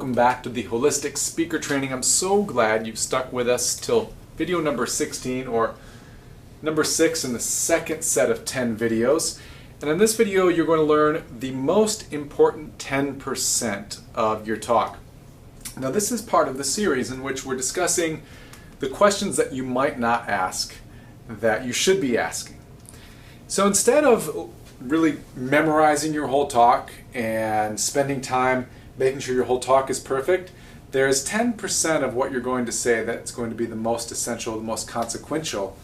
welcome back to the Holistic Speaker Training. I'm so glad you've stuck with us till video number 16, or number 6 in the second set of 10 videos. And in this video you're going to learn the most important 10% of your talk. Now this is part of the series in which we're discussing the questions that you might not ask that you should be asking. So instead of really memorizing your whole talk and spending time making sure your whole talk is perfect, there's 10% of what you're going to say that's going to be the most essential, the most consequential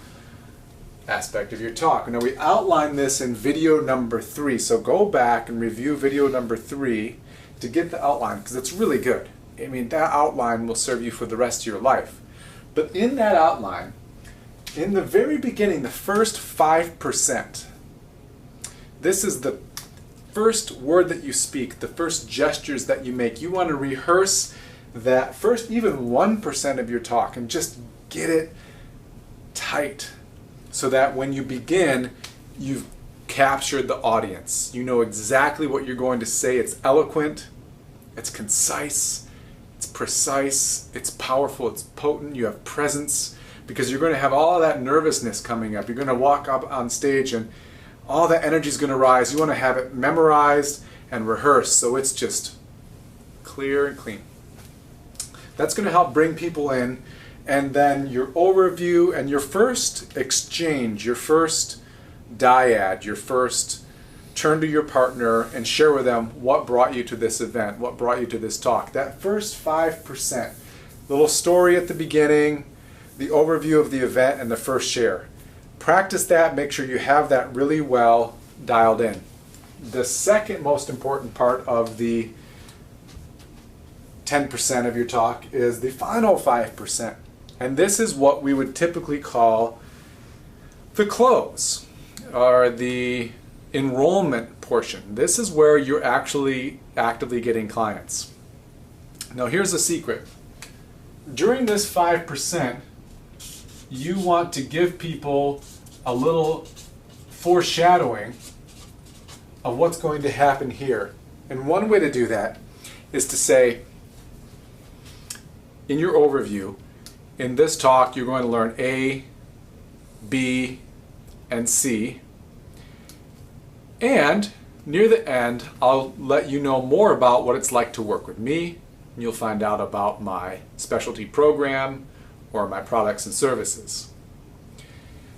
aspect of your talk. Now we outlined this in video number 3, so go back and review video number 3 to get the outline, because it's really good. I mean, that outline will serve you for the rest of your life. But in that outline, in the very beginning, the first 5%, this is the first word that you speak, the first gestures that you make. You want to rehearse that first even 1% of your talk and just get it tight so that when you begin, you've captured the audience. You know exactly what you're going to say. It's eloquent, it's concise, it's precise, it's powerful, it's potent. You have presence, because you're going to have all that nervousness coming up. You're going to walk up on stage and all that energy is going to rise. You want to have it memorized and rehearsed so it's just clear and clean. That's going to help bring people in. And then your overview and your first exchange, your first dyad, your first turn to your partner and share with them what brought you to this event, what brought you to this talk. That first 5%, little story at the beginning, the overview of the event, and the first share. Practice that, make sure you have that really well dialed in. The second most important part of the 10% of your talk is the final 5%. And this is what we would typically call the close, or the enrollment portion. This is where you're actually actively getting clients. Now here's the secret. During this 5%, you want to give people a little foreshadowing of what's going to happen here. And one way to do that is to say, in your overview, in this talk you're going to learn A, B, and C. And near the end, I'll let you know more about what it's like to work with me. And you'll find out about my specialty program or my products and services.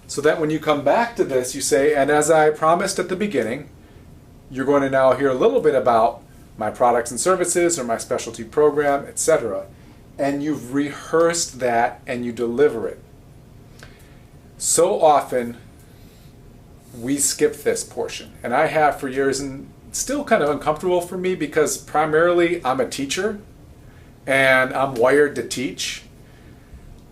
So that when you come back to this, you say, and as I promised at the beginning, you're going to now hear a little bit about my products and services or my specialty program, etc. And you've rehearsed that and you deliver it. So often we skip this portion, and I have for years, and it's still kind of uncomfortable for me because primarily I'm a teacher and I'm wired to teach.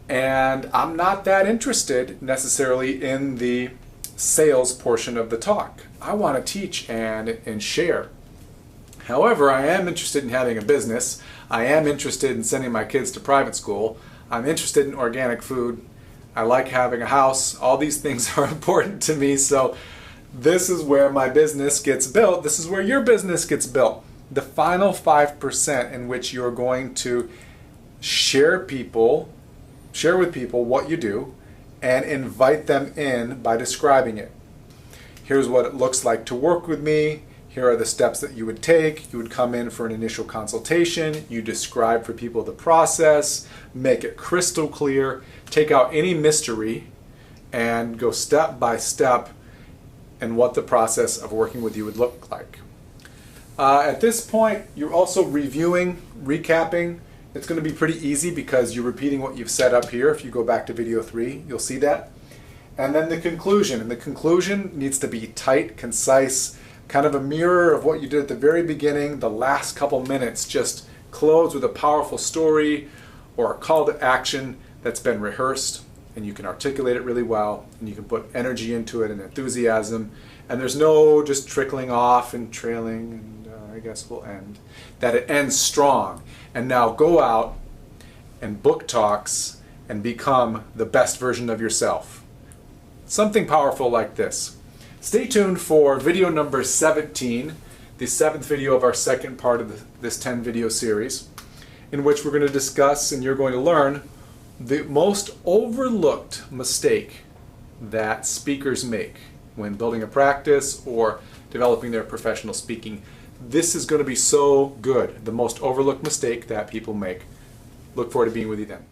And I'm not that interested necessarily in the sales portion of the talk. I want to teach and share. However, I am interested in having a business. I am interested in sending my kids to private school. I'm interested in organic food. I like having a house. All these things are important to me. So this is where my business gets built. This is where your business gets built. The final 5% in which you're going to share with people what you do and invite them in by describing it. Here's what it looks like to work with me. Here are the steps that you would take. You would come in for an initial consultation. You describe for people the process, make it crystal clear, take out any mystery, and go step by step in what the process of working with you would look like. At this point, you're also reviewing, recapping. It's going to be pretty easy because you're repeating what you've set up here. If you go back to video 3, you'll see that. And then the conclusion. And the conclusion needs to be tight, concise, kind of a mirror of what you did at the very beginning. The last couple minutes just close with a powerful story or a call to action that's been rehearsed, and you can articulate it really well, and you can put energy into it and enthusiasm. And there's no just trickling off and trailing, and I guess we'll end. That it ends strong. And now go out and book talks and become the best version of yourself. Something powerful like this. Stay tuned for video number 17, the 7th video of our second part of this 10 video series. in which we're going to discuss and you're going to learn the most overlooked mistake that speakers make when building a practice or developing their professional speaking. This is going to be so good. The most overlooked mistake that people make. Look forward to being with you then.